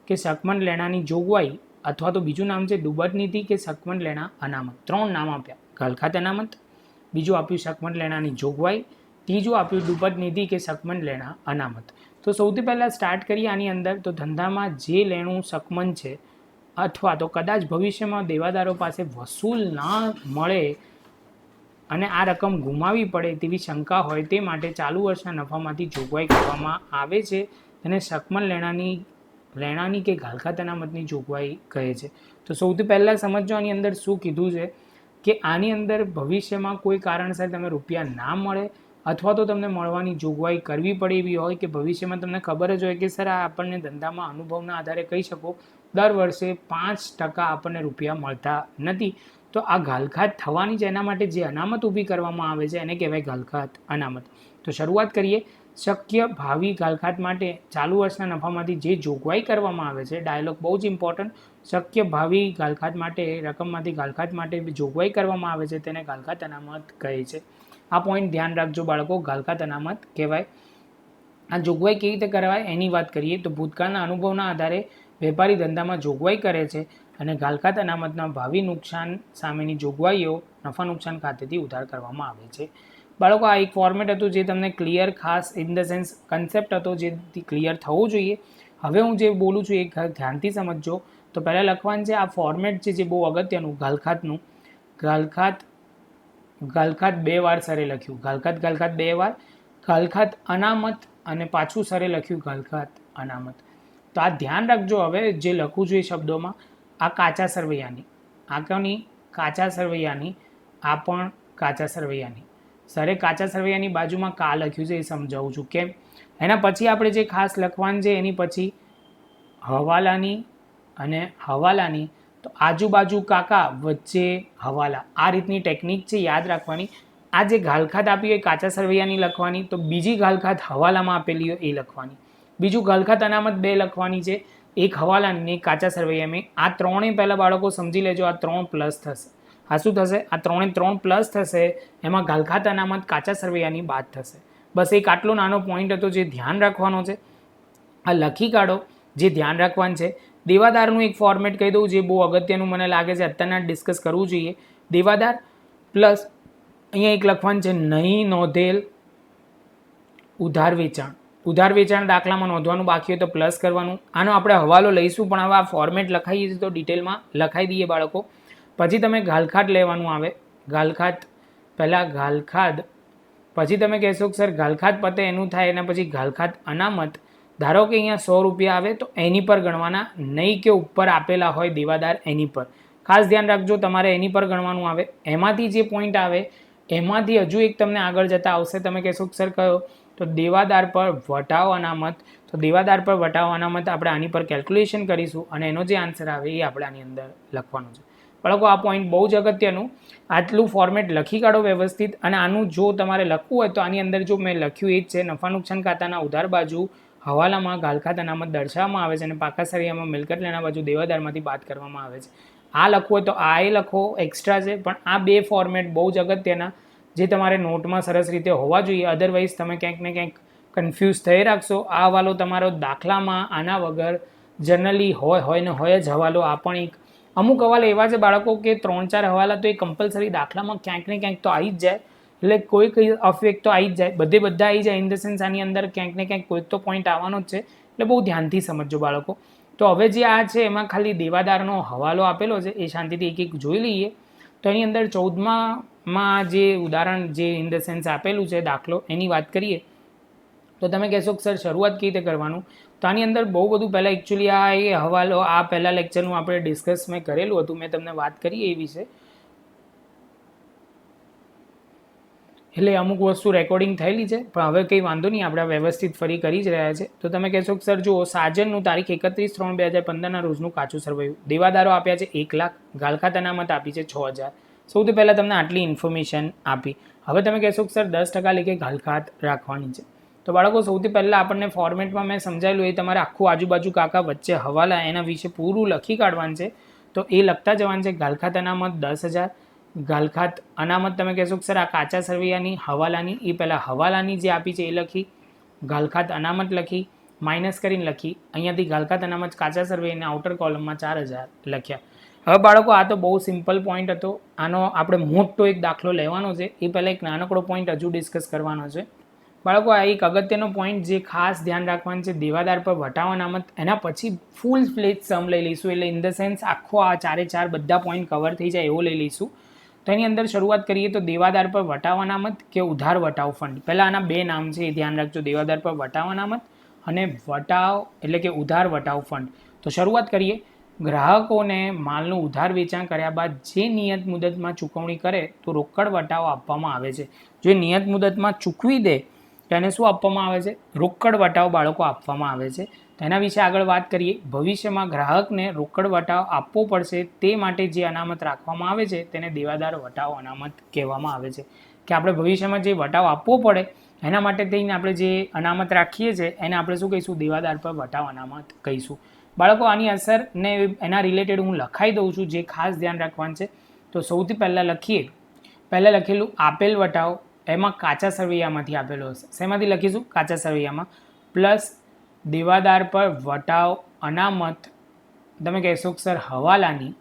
કે શકમન લેણાની જોગવાઈ, અથવા તો બીજું નામ છે ડૂબત નીતિ કે શકમન લેણા અનામત. 3 નામ આપ્યા, ઘાલખાત અનામત, બીજું આપ્યું શકમન લેણાની જોગવાઈ, ત્રીજું આપ્યું ડૂબત નીતિ કે શકમન લેણા અનામત. તો સૌથી પહેલાં સ્ટાર્ટ કરીએ આની અંદર. તો ધંધામાં જે લેણું શકમન છે અથવા તો કદાચ ભવિષ્યમાં દેવાદારો પાસે વસૂલ ના મળે અને આ રકમ ગુમાવી પડે તેવી શંકા હોય તે માટે ચાલુ વર્ષના નફામાંથી જોગવાઈ કરવામાં આવે છે. તેને શકમન લેણાની કે ઘાલખાત અનામતની જોગવાઈ કહે છે. તો સૌથી પહેલાં સમજો આની અંદર શું કીધું છે કે આની અંદર ભવિષ્યમાં કોઈ કારણસર તમે રૂપિયા ના મળે અથવા તો તમને મળવાની જોગવાઈ કરવી પડે એવી હોય કે ભવિષ્યમાં તમને ખબર જ હોય કે સર આ આપણને ધંધામાં અનુભવના આધારે કહી શકો દર વર્ષે 5% આપણને રૂપિયા મળતા નથી, તો આ ઘાલખાત થવાની છે એના માટે જે અનામત ઊભી કરવામાં આવે છે એને કહેવાય ઘાલખાત અનામત. તો શરૂઆત કરીએ. શક્ય ભાવિ ઘાલખાત માટે ચાલુ વર્ષના નફામાંથી જે જોગવાઈ કરવામાં આવે છે, ડાયલોગ બહુ જ ઇમ્પોર્ટન્ટ, શક્ય ભાવિ ઘાલખાત માટે રકમમાંથી ઘાલખાત માટે જોગવાઈ કરવામાં આવે છે તેને ઘાલખાત અનામત કહે છે. આ પોઈન્ટ ધ્યાન રાખજો બાળકો, ઘાલખાત અનામત કહેવાય. આ જોગવાઈ કેવી રીતે કરવાય એની વાત કરીએ તો ભૂતકાળના અનુભવના આધારે વેપારી ધંધામાં જોગવાઈ કરે છે અને ઘાલખાત અનામતના ભાવિ નુકસાન સામેની જોગવાઈઓ નફા નુકસાન ખાતેથી ઉધાર કરવામાં આવે છે. બાળકો આ એક ફોર્મેટ હતું જે તમને ક્લિયર, ખાસ ઇન ધ સેન્સ કન્સેપ્ટ હતો જે ક્લિયર થવો જોઈએ. હવે હું જે બોલું છું એ ધ્યાનથી સમજજો. તો પહેલાં લખવાનું છે આ ફોર્મેટ છે જે બહુ અગત્યનું ઘાલખાતનું. ઘાલખાત 2 વાર સરે લખ્યું, ઘાલખાત 2 વાર, ઘાલખાત અનામત અને પાછું સરે લખ્યું ઘાલખાત અનામત. તો આ ધ્યાન રાખજો. હવે જે લખું છું એ શબ્દોમાં, આ કાચા સરવૈયાની, આ કોની કાચા સરવૈયાની, આ પણ કાચા સરવૈયાની. સરે કાચા સરવૈયાની બાજુમાં કા લખ્યું છે એ સમજાવું છું કેમ. એના પછી આપણે જે ખાસ લખવાનું છે એની પછી હવાલાની અને હવાલાની, તો આજુબાજુ કાકા વચ્ચે હવાલા, આ રીતની ટેકનિક છે યાદ રાખવાની. આ જે ઘાલખાત આપી હોય કાચા સરવૈયાની લખવાની, તો બીજી ઘાલખાત હવાલામાં આપેલી હોય એ લખવાની, બીજું ઘાલખાત અનામત 2 લખવાની છે, એક હવાલાની ને એક કાચા સરવૈયામાં. આ ત્રણેય પહેલાં બાળકો સમજી લેજો, આ 3 પ્લસ થશે. આ શું થશે? આ 3 પ્લસ થશે, એમાં ઘાલખાત અનામત કાચા સરવૈયાની બાદ થશે. બસ એક આટલો નાનો પોઈન્ટ હતો જે ધ્યાન રાખવાનો છે. આ લખી કાઢો જે ધ્યાન રાખવાનું છે. દેવાદારનું એક ફોર્મેટ કહી દઉં જે બહુ અગત્યનું મને લાગે છે અત્યારના ડિસ્કસ કરવું જોઈએ. દેવાદાર પ્લસ અહીંયા એક લખવાનું છે નહીં નોંધેલ ઉધાર વેચાણ. ઉધાર વેચાણ દાખલામાં નોંધવાનું બાકી હોય તો પ્લસ કરવાનું. આનો આપણે હવાલો લઈશું પણ હવે આ ફોર્મેટ લખાઈએ છીએ તો ડિટેલમાં લખાઈ દઈએ બાળકો. પછી તમે ઘાલખાત લેવાનું આવે, ઘાલખાત પહેલાં ઘાલખાત, પછી તમે કહેશો કે સર ઘાલખાત પતે એનું થાય એના પછી ઘાલખાત અનામત. ધારો કે અહીંયા 100 રૂપિયા આવે તો એની પર ગણવાના, નહીં કે ઉપર આપેલા હોય દેવાદાર એની પર. ખાસ ધ્યાન રાખજો તમારે એની પર ગણવાનું આવે. એમાંથી જે પોઈન્ટ આવે એમાંથી હજુ એક તમને આગળ જતા આવશે. તમે કહેશો કે સર કયો? તો દેવાદાર પર વટાવ અનામત. તો દેવાદાર પર વટાવ અનામત આપણે આની પર કેલ્ક્યુલેશન કરીશું અને એનો જે આન્સર આવે એ આપણે આની અંદર લખવાનો છે. બાળકો આ પોઈન્ટ બહુ જ અગત્યનું. આટલું ફોર્મેટ લખી કાઢો વ્યવસ્થિત. અને આનું જો તમારે લખવું હોય તો આની અંદર જો મેં લખ્યું એ જ છે, નફા નુકસાન ખાતાના ઉધાર બાજુ હવાલામાં ઘાલખાત અનામત દર્શાવવામાં આવે છે અને પાકા સરવૈયામાં મિલકત લેણા બાજુ દેવાદારમાંથી બાદ કરવામાં આવે છે. આ લખવું હોય તો આ એ લખો, એક્સ્ટ્રા છે. પણ આ 2 ફોર્મેટ બહુ જ અગત્યના જે તમારે નોટમાં સરસ રીતે હોવા જોઈએ. અધરવાઇઝ તમે ક્યાંક ને ક્યાંક કન્ફ્યુઝ થઈ રાખશો. આ હવાલો તમારો દાખલામાં આના વગર જનરલી હોય ને હોય જ હવાલો. આ પણ એક અમુક હવાલા એવા છે બાળકો કે 3-4 હવાલા તો એ કમ્પલસરી દાખલામાં ક્યાંક ને ક્યાંક તો આવી જ જાય. એટલે કોઈ અફેક્ટ તો આવી જ જાય, બધા આવી જાય. ઇન ધ સેન્સ આની અંદર ક્યાંક ને ક્યાંક કોઈક તો પોઈન્ટ આવવાનો જ છે. એટલે બહુ ધ્યાનથી સમજજો બાળકો. તો હવે જે આ છે એમાં ખાલી દેવાદારનો હવાલો આપેલો છે એ શાંતિથી એક જોઈ લઈએ. તો એની અંદર 14માં જે ઉદાહરણ જે ઇન ધ સેન્સ આપેલું છે દાખલો એની વાત કરીએ તો તમે કહેશો કે સર શરૂઆત કેવી રીતે કરવાનું. તો આની અંદર બહુ બધું પહેલાં એકચ્યુઅલી આ એ હવાલો આ પહેલાં લેક્ચરનું આપણે ડિસ્કસ મેં કરેલું હતું, મેં તમને વાત કરી એ વિશે. એટલે અમુક વસ્તુ રેકોર્ડિંગ થયેલી છે પણ હવે કંઈ વાંધો નહીં, આપણે વ્યવસ્થિત ફરી કરી જ રહ્યા છે. તો તમે કહેશો કે સર જુઓ, સાજનનું તારીખ 31/3/2015ના રોજનું કાચું સરવૈયું, દેવાદારો આપ્યા છે 1 લાખ, ઘાલખાત અનામત આપી છે 6000. સૌથી પહેલાં તમને આટલી ઇન્ફોર્મેશન આપી. હવે તમે કહેશો કે સર 10% લેખે ઘાલખાત રાખવાની છે. તો બાળકો સૌથી પહેલાં આપણને ફોર્મેટમાં મેં સમજાયેલું એ તમારે આખું આજુબાજુ કાકા વચ્ચે હવાલા એના વિશે પૂરું લખી કાઢવાનું છે. તો એ લખતા જવાનું છે. ઘાલખાત અનામત 10,000, ઘાલખાત અનામત તમે કહેશો કે સર આ કાચા સરવૈયાની હવાલાની, એ પહેલાં હવાલાની જે આપી છે એ લખી, ઘાલખાત અનામત લખી, માઇનસ કરીને લખી, અહીંયાથી ઘાલખાત અનામત કાચા સરવૈયાના આઉટર કોલમમાં 4000 લખ્યા. હવે બાળકો આ તો બહુ સિમ્પલ પોઈન્ટ હતો. આનો આપણે મોટો એક દાખલો લેવાનો છે. એ પહેલાં એક નાનકડો પોઈન્ટ હજુ ડિસ્કસ કરવાનો છે બાળકો આ એક અગત્યનો પોઈન્ટ જે ખાસ ધ્યાન રાખવાનું છે, દેવાદાર પર વટાવ અનામત. એના પછી ફૂલ ફ્લેજ સમ લઈ લઈશું, એટલે ઇન ધ સેન્સ આખો આ ચારે ચાર બધા પોઈન્ટ કવર થઈ જાય એવો લઈ લઈશું. તો એની અંદર શરૂઆત કરીએ તો દેવાદાર પર વટાવ અનામત કે ઉધાર વટાવ ફંડ. પહેલાં આના બે નામ છે, એ ધ્યાન રાખજો, દેવાદાર પર વટાવ અનામત અને વટાવ એટલે કે ઉધાર વટાવ ફંડ. તો શરૂઆત કરીએ. ગ્રાહકોને માલનું ઉધાર વેચાણ કર્યા બાદ જે નિયત મુદતમાં ચૂકવણી કરે તો રોકડ વટાવ આપવામાં આવે છે. જો નિયત મુદતમાં ચૂકવી દે તો એને શું આપવામાં આવે છે? રોકડ વટાવ બાળકો આપવામાં આવે છે. તો એના વિશે આગળ વાત કરીએ. ભવિષ્યમાં ગ્રાહકને રોકડ વટાવ આપવો પડશે તે માટે જે અનામત રાખવામાં આવે છે તેને દેવાદાર વટાવ અનામત કહેવામાં આવે છે. કે આપણે ભવિષ્યમાં જે વટાવ આપવો પડે એના માટે થઈને આપણે જે અનામત રાખીએ છીએ એને આપણે શું કહીશું? દેવાદાર પર વટાવ અનામત કહીશું. બાળકો આની અસરને એના રિલેટેડ હું લખાઈ દઉં છું, જે ખાસ ધ્યાન રાખવાનું છે. તો સૌથી પહેલાં લખેલું આપેલ વટાવ એમાં કાચા સરવૈયામાંથી આપેલો હશે. શેમાંથી લખીશું? કાચા સરવૈયામાં. પ્લસ દેવાદાર પર વટાવ અનામત તમે કહેશો કે સર હવાલાની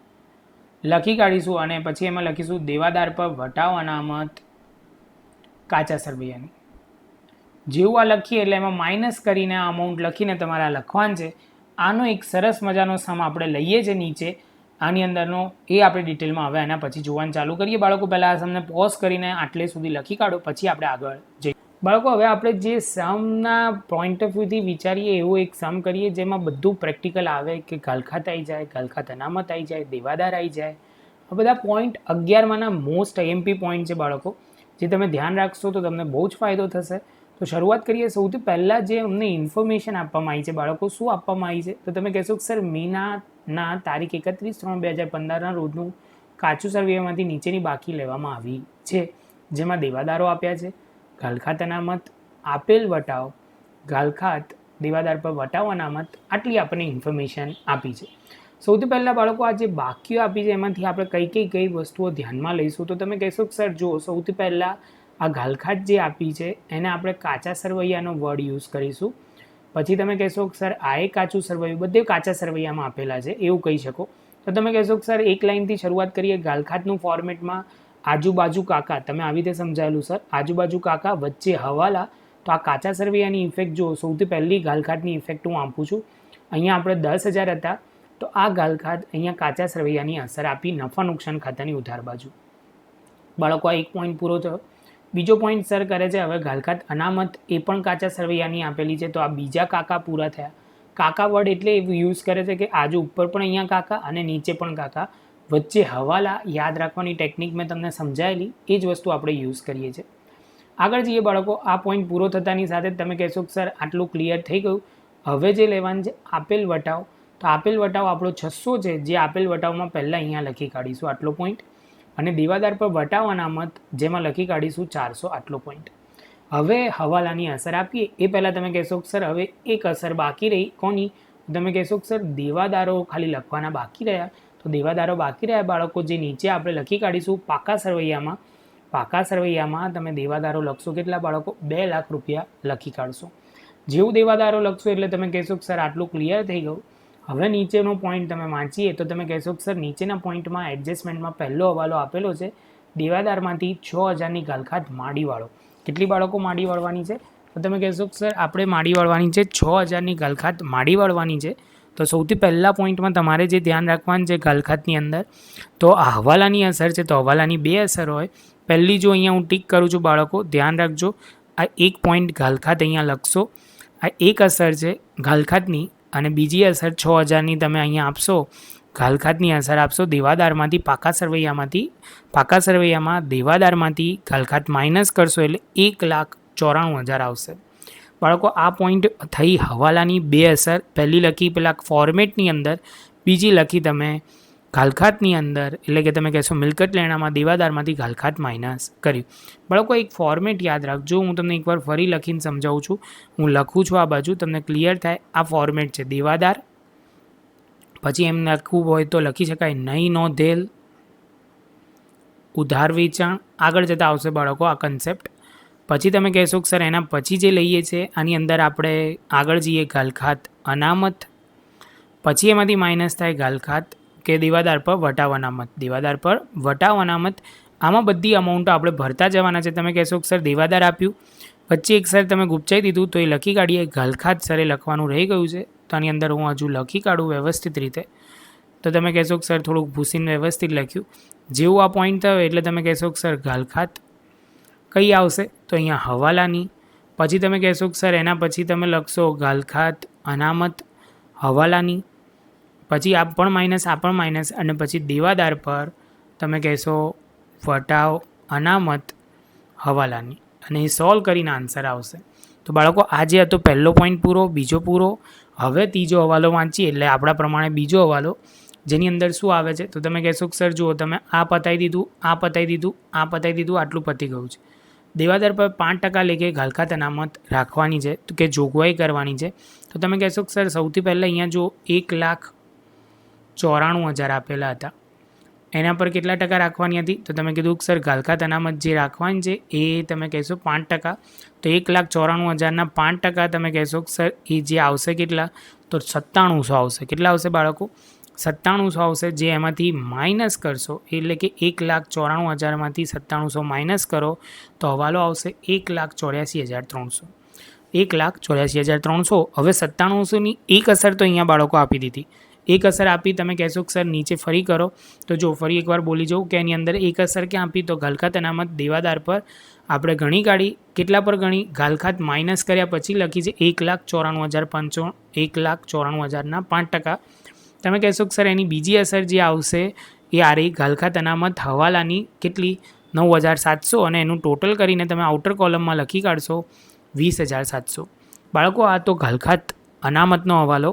લખી કાઢીશું અને પછી એમાં લખીશું દેવાદાર પર વટાવ અનામત કાચા સરવૈયાની. જેવું આ લખીએ એટલે એમાં માઇનસ કરીને આ અમાઉન્ટ લખીને તમારે આ લખવાનું છે. આનો એક સરસ મજાનો સમ આપણે લઈએ છીએ નીચે આની અંદરનો, એ આપણે ડિટેલમાં હવે એના પછી જોવાનું ચાલુ કરીએ. બાળકો પહેલાં આ સમને પોઝ કરીને આટલે સુધી લખી કાઢો, પછી આપણે આગળ જઈએ. બાળકો હવે આપણે જે સમના પોઈન્ટ ઓફ વ્યૂથી વિચારીએ એવો એક સમ કરીએ જેમાં બધું પ્રેક્ટિકલ આવે, કે ગાલખાત આવી જાય, ગાલખાત અનામત આવી જાય, દેવાદાર આવી જાય. આ બધા પોઈન્ટ 11માના મોસ્ટ IMP પોઈન્ટ છે બાળકો, જે તમે ધ્યાન રાખશો તો તમને બહુ જ ફાયદો થશે. તો શરૂઆત કરીએ. સૌથી પહેલાં જે અમને ઇન્ફોર્મેશન આપવામાં આવી છે બાળકો, શું આપવામાં આવી છે? તો તમે કહેશો કે સર મહિનાના તારીખ 31/3/2015ના રોજનું કાચું સર્વેમાંથી નીચેની બાકી લેવામાં આવી છે, જેમાં દેવાદારો આપ્યા છે, ગાલખાત અનામત, આપેલ વટાવ, ગાલખાત, દેવાદાર પર વટાવ અનામત, આટલી આપણને ઇન્ફોર્મેશન આપી છે. સૌથી પહેલાં બાળકો આ જે બાકીઓ આપી છે એમાંથી આપણે કઈ વસ્તુઓ ધ્યાનમાં લઈશું? તો તમે કહેશો કે સર જો સૌથી પહેલાં આ ગાલખાત જે આપી છે એને આપણે કાચા સરવૈયાનો વર્ડ યુઝ કરીશું. પછી તમે કહેશો કે સર આ એક કાચું સરવૈયું, બધે કાચા સરવૈયામાં આપેલા છે એવું કહી શકો. તો તમે કહેશો કે સર એક લાઇનથી શરૂઆત કરીએ. ગાલખાતનું ફોર્મેટમાં આજુબાજુ કાકા, તમે આવી રીતે સમજાયેલું સર, આજુબાજુ કાકા વચ્ચે હવાલા. તો આ કાચા સરવૈયાની ઇફેક્ટ જો સૌથી પહેલી ગાલખાતની ઇફેક્ટ હું આપું છું. અહીંયા આપણે 10,000 હતા, તો આ ગાલખાત અહીંયા કાચા સરવૈયાની અસર આપી નફા નુકસાન ખાતાની ઉધાર બાજુ. બાળકો આ એક પોઈન્ટ પૂરો થયો. બીજો પોઈન્ટ સર કરે છે હવે ગાલખાત અનામત, એ પણ કાચા સરવૈયાની આપેલી છે. તો આ બીજા કાકા પૂરા થયા. કાકા વર્ડ એટલે એવું યુઝ કરે છે કે આજુ ઉપર પણ અહીંયા કાકા અને નીચે પણ કાકા, વચ્ચે હવાલા. યાદ રાખવાની ટેકનિક મેં તમને સમજાયેલી, એ જ વસ્તુ આપણે યુઝ કરીએ છીએ. આગળ જઈએ બાળકો. આ પોઈન્ટ પૂરો થતાની સાથે તમે કહેશો કે સર આટલું ક્લિયર થઈ ગયું. હવે જે લેવાનું છે આપેલ વટાવ. તો આપેલ વટાવ આપણો 600 છે, જે આપેલ વટાવમાં પહેલાં અહીંયા લખી કાઢીશું આટલો પોઈન્ટ, અને દેવાદાર પર વટાવ અનામત જેમાં લખી કાઢીશું 400 આટલો પોઈન્ટ. હવે હવાલાની અસર આપીએ એ પહેલાં તમે કહેશો કે સર હવે એક અસર બાકી રહી. કોની? તમે કહેશો કે સર દેવાદારો ખાલી લખવાના બાકી રહ્યા. તો દેવાદારો બાકી રહ્યા બાળકો, જે નીચે આપણે લખી કાઢીશું પાકા સરવૈયામાં. પાકા સરવૈયામાં તમે દેવાદારો લખશો કેટલા બાળકો? 2 લાખ રૂપિયા લખી કાઢશો. જેવું દેવાદારો લખશો એટલે તમે કહેશો કે સર આટલું ક્લિયર થઈ ગયું. હવે નીચેનો પોઈન્ટ તમે વાંચીએ તો તમે કહેશો કે સર નીચેના પોઈન્ટમાં એડજસ્ટમેન્ટમાં પહેલો હવાલો આપેલો છે દેવાદારમાંથી 6,000ની ગાલખાત માડીવાળો. કેટલી બાળકો માડી વાળવાની છે? તો તમે કહેશો કે સર આપણે માડી વાળવાની છે 6,000ની ગાલખાત માડી વાળવાની છે. તો સૌથી પહેલા પોઈન્ટમાં તમારે જે ધ્યાન રાખવાનું છે ગાલખાતની અંદર, તો આ હવાલાની અસર છે. તો હવાલાની 2 અસર હોય. પહેલી જો અહીંયા હું ટીક કરું છું બાળકો, ધ્યાન રાખજો, આ એક પોઈન્ટ ગાલખાત અહીંયા લખશો. આ એક અસર છે ગાલખાતની, અને બીજી અસર 6,000ની તમે અહીંયા આપશો, ગાલખાતની અસર આપશો દેવાદારમાંથી પાકા સરવૈયામાં દેવાદારમાંથી ગાલખાત માઇનસ કરશો એટલે 1,94,000 આવશે. બાળકો આ પોઈન્ટ થઈ હવાલાની 2 અસર. પહેલી લખી પેલા ફોર્મેટની અંદર, બીજી લખી તમે ગાલખાતની અંદર, એટલે કે તમે કહેશો મિલકત લેણામાં દેવાદારમાંથી ગાલખાત માઇનસ કર્યું. બાળકો એક ફોર્મેટ યાદ રાખજો, હું તમને એકવાર ફરી લખીને સમજાવું છું. હું લખું છું આ બાજુ, તમને ક્લિયર થાય. આ ફોર્મેટ છે દેવાદાર, પછી એમ લખવું હોય તો લખી શકાય નહીં નોંધેલ ઉધાર વેચાણ. આગળ જતાં આવશે બાળકો આ કન્સેપ્ટ. પછી તમે કહેશો કે સર એના પછી જે લઈએ છીએ આની અંદર આપણે આગળ જઈએ ગાલખાત અનામત, પછી એમાંથી માઇનસ થાય ગાલખાત કે દેવાદાર પર વટાવ અનામત. દેવાદાર પર વટાવ અનામત, આમાં બધી અમાઉન્ટો આપણે ભરતા જવાના છે. તમે કહેશો કે સર દેવાદાર આપ્યું, વચ્ચે એક સર તમે ગુપચાઈ દીધું તો એ લખી કાઢીએ. ઘાલખાત સરે લખવાનું રહી ગયું છે તો આની અંદર હું હજુ લખી કાઢું વ્યવસ્થિત રીતે. તો તમે કહેશો કે સર થોડુંક ભૂસીને વ્યવસ્થિત લખ્યું. જેવું આ પોઈન્ટ થયો એટલે તમે કહેશો કે સર ઘાલખાત કઈ આવશે તો અહીંયા હવાલાની. પછી તમે કહેશો કે સર એના પછી તમે લખશો ઘાલખાત અનામત હવાલાની. પછી આ પણ માઇનસ આ પણ માઇનસ અને પછી દેવાદાર પર તમે કહેશો વટાવ અનામત હવાલાની અને એ સોલ્વ કરીને આન્સર આવશે. તો બાળકો આજે હતો પહેલો પોઈન્ટ પૂરો, બીજો પૂરો. હવે ત્રીજો હવાલો વાંચીએ એટલે આપણા પ્રમાણે બીજો હવાલો જેની અંદર શું આવે છે તો તમે કહેશો કે સર જુઓ તમે આ પતાવી દીધું, આ પતાવી દીધું, આ પતાવી દીધું, આટલું પતી ગયું છે. દેવાદાર પર 5% લેખે ઘાલખાત અનામત રાખવાની છે તો કે જોગવાઈ કરવાની છે. તો તમે કહેશો કે સર સૌથી પહેલાં અહીંયા જો 1,94,000 આપેલા હતા એના પર કેટલા ટકા રાખવાની હતી તો તમે કીધું કે સર ઘાલખાત અનામત જે રાખવાની છે એ તમે કહેશો 5%. તો 1,94,000ના 5% તમે કહેશો કે સર એ જે આવશે કેટલા તો 9700 આવશે. કેટલા આવશે બાળકો 9700 આવશે. જે એમાંથી માઇનસ કરશો એટલે કે 1,94,000માંથી 9700 માઇનસ કરો તો હવાલો આવશે 1,84,300. 1,84,300. હવે 9700ની એક અસર તો અહીંયા બાળકો આપી દીધી. એક અસર આપી તમે કહેશો કે સર નીચે ફરી કરો તો જો ફરી એકવાર બોલી જાઉં કે એની અંદર એક અસર ક્યાં આપી તો ઘાલખાત અનામત દેવાદાર પર આપણે ગણી કાઢી. કેટલા પર ગણી ઘાલખાત માઇનસ કર્યા પછી લખી છે 1,94,500. 1,94,000ના 5%. તમે કહેશો કે સર એની બીજી અસર જે આવશે એ આ રહી ઘાલખાત અનામત હવાલાની કેટલી 9,700 અને એનું ટોટલ કરીને તમે આઉટર કોલમમાં લખી કાઢશો 20,700. બાળકો આ તો ઘાલખાત અનામતનો હવાલો.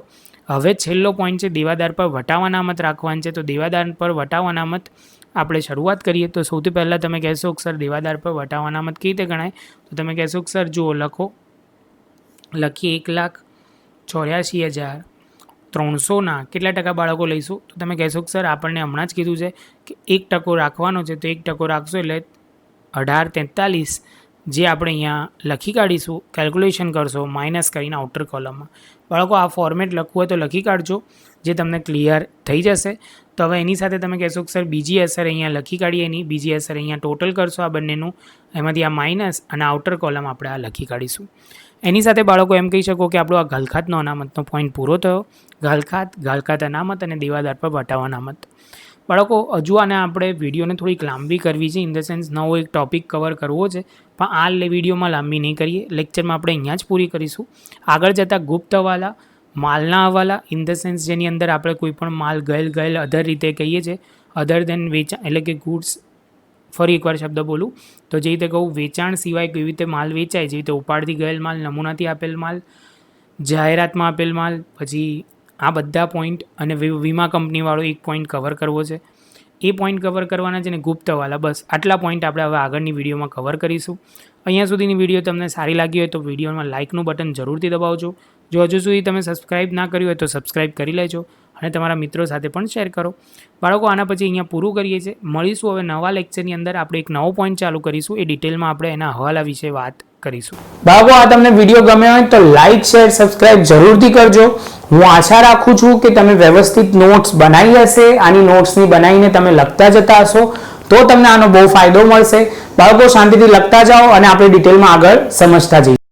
હવે છેલ્લો પોઈન્ટ છે દેવાદાર પર વટાવ અનામત રાખવાની છે. તો દેવાદાર પર વટાવ અનામત આપણે શરૂઆત કરીએ તો સૌથી પહેલાં તમે કહેશો કે સર દેવાદાર પર વટાવ અનામત કેવી રીતે ગણાય તો તમે કહેશો કે સર જુઓ લખીએ 1,84,300ના કેટલા ટકા બાળકો લઈશું તો તમે કહેશો કે સર આપણને હમણાં જ કીધું છે કે 1% રાખવાનો છે તો 1% રાખશો એટલે 1843 જે આપણે અહીંયા લખી કાઢીશું. કેલ્ક્યુલેશન કરશો માઇનસ કરીને આઉટર કોલમમાં. બાળકો આ ફોર્મેટ લખવું હોય તો લખી કાઢજો જે તમને ક્લિયર થઈ જશે. તો હવે એની સાથે તમે કહેશો કે સર બીજી અસર અહીંયા લખી કાઢીએ. એની બીજી અસર અહીંયા ટોટલ કરશો આ બંનેનું એમાંથી આ માઇનસ અને આઉટર કોલમ આપણે આ લખી કાઢીશું. એની સાથે બાળકો એમ કહી શકો કે આપણો આ ઘાલખાતનો અનામતનો પોઈન્ટ પૂરો થયો. ઘાલખાત અનામત અને દેવાદાર પર વટાવ અનામત. બાળકો હજુ આને આપણે વિડીયોને થોડીક લાંબી કરવી છે. ઇન ધ સેન્સ નવો એક ટૉપિક કવર કરવો છે પણ આ વિડીયોમાં લાંબી નહીં કરીએ. લેક્ચરમાં આપણે અહીંયા જ પૂરી કરીશું. આગળ જતાં ગુપ્ત હવાલા માલના હવાલા ઇન ધ સેન્સ જેની અંદર આપણે કોઈ પણ માલ ગયેલ અધર રીતે કહીએ છીએ અધર દેન વેચાણ એટલે કે ગુડ્સ. ફરી એકવાર શબ્દ બોલું તો જે રીતે કહું વેચાણ સિવાય કેવી રીતે માલ વેચાય જેવી રીતે ઉપાડથી ગયેલ માલ, નમૂનાથી આપેલ માલ, જાહેરાતમાં આપેલ માલ, પછી આ બધા પોઈન્ટ અને વીમા કંપનીવાળો એક પોઈન્ટ કવર કરવો છે. એ પોઈન્ટ કવર કરવાના છે ને ગુપ્ત હવાલા. બસ આટલા પોઈન્ટ આપણે હવે આગળની વિડીયોમાં કવર કરીશું. અહીંયા સુધીની વિડીયો તમને સારી લાગી હોય તો વિડીયોમાં લાઇકનું બટન જરૂરથી દબાવજો. જો હજુ સુધી તમે સબસ્ક્રાઇબ ના કર્યું હોય તો સબસ્ક્રાઇબ કરી લેજો અને તમારા મિત્રો સાથે પણ શેર કરો. બાળકો આના પછી અહીંયા પૂરું કરીએ છીએ. મળીશું હવે નવા લેક્ચરની અંદર. આપણે એક નવો પોઈન્ટ ચાલુ કરીશું. એ ડિટેલમાં આપણે એના હવાલા વિશે વાત કરીશું. બાળકો આ તમને વિડીયો ગમ્યો હોય તો લાઇક શેર સબસ્ક્રાઇબ જરૂરથી કરજો. હું આશા રાખું છું કે તમે વ્યવસ્થિત નોટ્સ બનાવી હશે. આની નોટ્સની બનાવીને તમે લખતા જતા હશો તો તમને આનો બહુ ફાયદો મળશે. બાળકો શાંતિથી લખતા જાઓ અને આપણે ડિટેલમાં આગળ સમજતા જઈએ.